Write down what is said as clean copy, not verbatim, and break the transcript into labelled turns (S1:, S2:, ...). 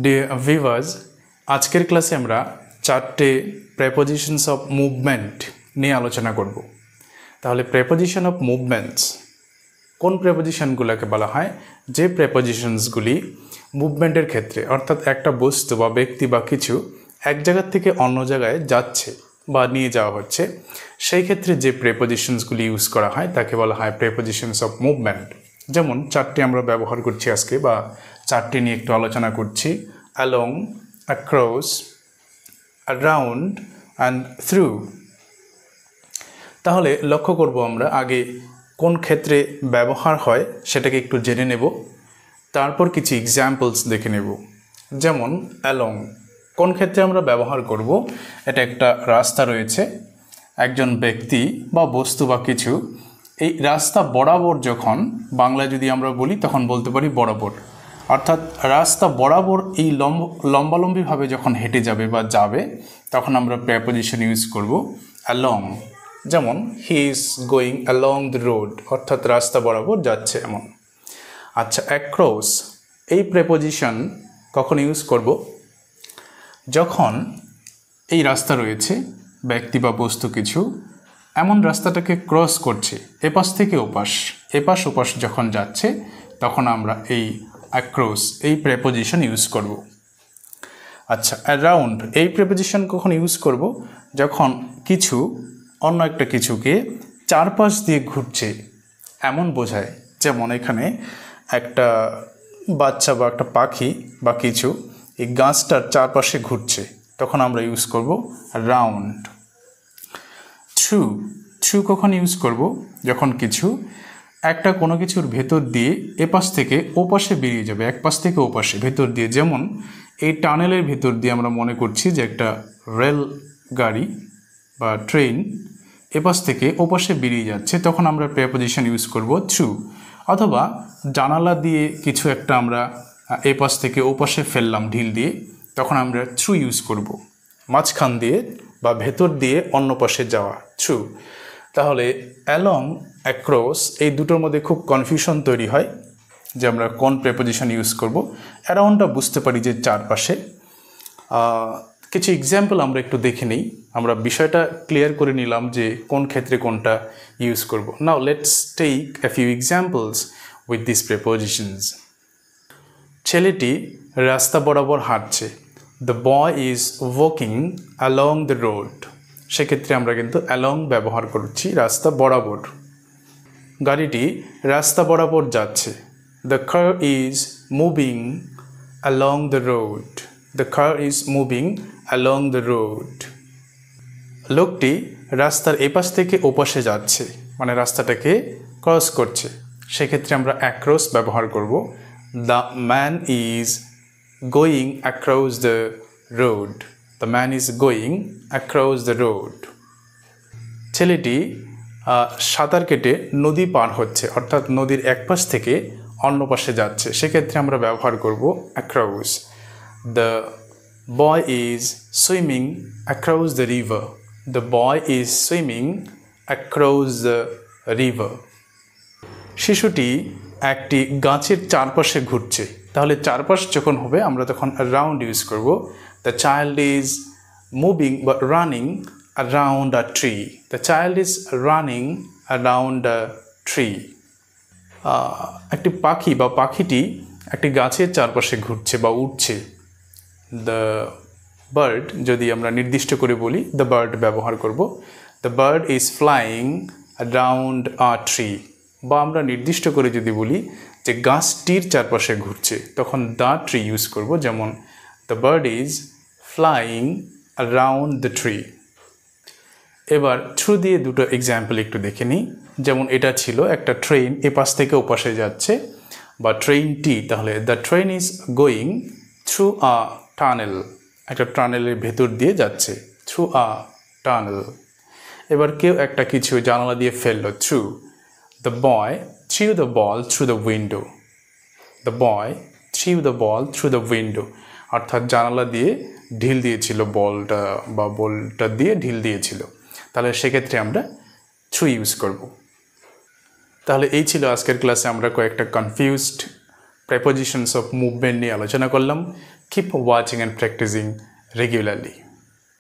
S1: Dear viewers, আজকের ক্লাসে আমরা চারটে প্রেপোজিশনস অফ মুভমেন্ট নিয়ে আলোচনা করব। তাহলে প্রেপোজিশন অফ মুভমেন্টস কোন প্রেপোজিশনগুলোকে বলা হয়? যে প্রেপোজিশনসগুলি মুভমেন্টের ক্ষেত্রে, অর্থাৎ একটা বস্তু বা ব্যক্তি বা কিছু এক জায়গা থেকে অন্য জায়গায় যাচ্ছে বা নিয়ে যাওয়া হচ্ছে, সেই ক্ষেত্রে যে প্রেপোজিশনসগুলি ইউজ করা হয় তাকে বলা হয় প্রেপোজিশনস অফ মুভমেন্ট। যেমন চারটি আমরা ব্যবহার করছি আজকে, বা চারটি নিয়ে একটু আলোচনা করছি: along, across, around and through। তাহলে লক্ষ্য করব আমরা আগে কোন ক্ষেত্রে ব্যবহার হয় সেটাকে একটু জেনে নেব, তারপর কিছু এক্সাম্পলস দেখে নেব। যেমন along কোন ক্ষেত্রে আমরা ব্যবহার করব? এটা একটা রাস্তা রয়েছে, একজন ব্যক্তি বা বস্তু বা কিছু এই রাস্তা বরাবর, যখন বাংলায় যদি আমরা বলি তখন বলতে পারি বরাবর, অর্থাৎ রাস্তা বরাবর এই লম্বালম্বিভাবে যখন হেঁটে যাবে বা যাবে, তখন আমরা প্রেপোজিশন ইউজ করব along। যেমন he is going along the road, অর্থাৎ রাস্তা বরাবর যাচ্ছে এমন। আচ্ছা, অ্যাক্রস এই প্রেপোজিশন কখন ইউজ করব? যখন এই রাস্তা রয়েছে, ব্যক্তি বা বস্তু কিছু এমন রাস্তাটাকে ক্রস করছে, এপাশ থেকে ওপাশ, এপাশ ওপাশ যখন যাচ্ছে, তখন আমরা এই অ্যাক্রস এই প্রেপোজিশন ইউজ করব। আচ্ছা, অ্যারাউন্ড এই প্রেপোজিশন কখন ইউজ করব? যখন কিছু অন্য একটা কিছুকে চারপাশ দিয়ে ঘুরছে এমন বোঝায়। যেমন এখানে একটা বাচ্চা বা একটা পাখি বা কিছু এই গাছটার চারপাশে ঘুরছে, তখন আমরা ইউজ করব রাউন্ড। থ্রু থ্রু কখন ইউজ করব? যখন কিছু একটা কোনো কিছুর ভেতর দিয়ে এপাশ থেকে ওপাশে বেরিয়ে যাবে, এক পাশ থেকে ওপাশে ভেতর দিয়ে। যেমন এই টানেলের ভেতর দিয়ে আমরা মনে করছি যে একটা রেল গাড়ি বা ট্রেন এপাশ থেকে ওপাশে বেরিয়ে যাচ্ছে, তখন আমরা প্রেপোজিশন ইউজ করব থ্রু। অথবা জানালা দিয়ে কিছু একটা আমরা এপাশ থেকে ওপাশে ফেললাম ঢিল দিয়ে, তখন আমরা থ্রু ইউজ করব। মাঝখান দিয়ে বা ভেতর দিয়ে অন্য পাশে যাওয়া, থ্রু। তাহলে অ্যালং, অ্যাক্রস এই দুটোর মধ্যে খুব কনফিউশন তৈরি হয় যে আমরা কোন প্রেপোজিশন ইউজ করব। অ্যারাউন্ডটা বুঝতে পারি যে চারপাশে। কিছু এক্সাম্পল আমরা একটু দেখে নিই, আমরা বিষয়টা ক্লিয়ার করে নিলাম যে কোন ক্ষেত্রে কোনটা ইউজ করব। Now let's take a few examples with this prepositions. ছেলেটি রাস্তা বরাবর হাঁটছে, the boy is walking along the road. সেক্ষেত্রে আমরা কিন্তু অ্যালং ব্যবহার করছি, রাস্তা বরাবর। গাড়িটি রাস্তা বরাবর যাচ্ছে, the car is moving along the road. The car is moving along the road. লোকটি রাস্তার এপাশ থেকে ওপাশে যাচ্ছে, মানে রাস্তাটাকে ক্রস করছে, সেক্ষেত্রে আমরা অ্যাক্রস ব্যবহার করব। The man is going across the road. The man is going across the road. ছেলেটি সাঁতার কেটে নদী পার হচ্ছে, অর্থাৎ নদীর এক পাশ থেকে অন্য পাশে যাচ্ছে, সেক্ষেত্রে আমরা ব্যবহার করব across. The boy is swimming across the river. The boy is swimming across the river. শিশুটি একটি গাছের চারপাশে ঘুরছে, তাহলে চারপাশ যখন হবে আমরা তখন অ্যারাউন্ড ইউজ করব। দ্য চাইল্ড ইজ মুভিং বা running around a tree. The child is running around a tree. একটি পাখি বা পাখিটি একটি গাছের চারপাশে ঘুরছে বা উঠছে, দ্য বার্ড যদি আমরা নির্দিষ্ট করে বলি দ্য বার্ড ব্যবহার করব। The bird is flying around a tree. বা আমরা নির্দিষ্ট করে যদি বলি যে গাছটির চারপাশে ঘুরছে, তখন দ্য ট্রি ইউজ করব। যেমন the bird is flying around the tree. এবার থ্রু দিয়ে দুটো এক্সাম্পল একটু দেখে নিই। যেমন এটা ছিল একটা ট্রেন এপাশ থেকে ওপাশে যাচ্ছে বা ট্রেনটি, তাহলে the train is going through a tunnel. একটা টানেলের ভেতর দিয়ে যাচ্ছে, থ্রু আ টানেল। এবার কেউ একটা কিছু জানালা দিয়ে ফেললো, through. The boy threw the ball through the window. The boy threw the ball through the window, অর্থাৎ জানালা দিয়ে ঢিল দিয়েছিল, বলটা বা বলটা দিয়ে ঢিল দিয়েছিল, তাহলে সেক্ষেত্রে আমরা থ্রু ইউজ করব। তাহলে এই ছিল আজকের ক্লাসে আমরা কয়েকটা কনফিউজড প্রেপোজিশনস অফ মুভমেন্ট নিয়ে আলোচনা করলাম। Keep watching and practising regularly.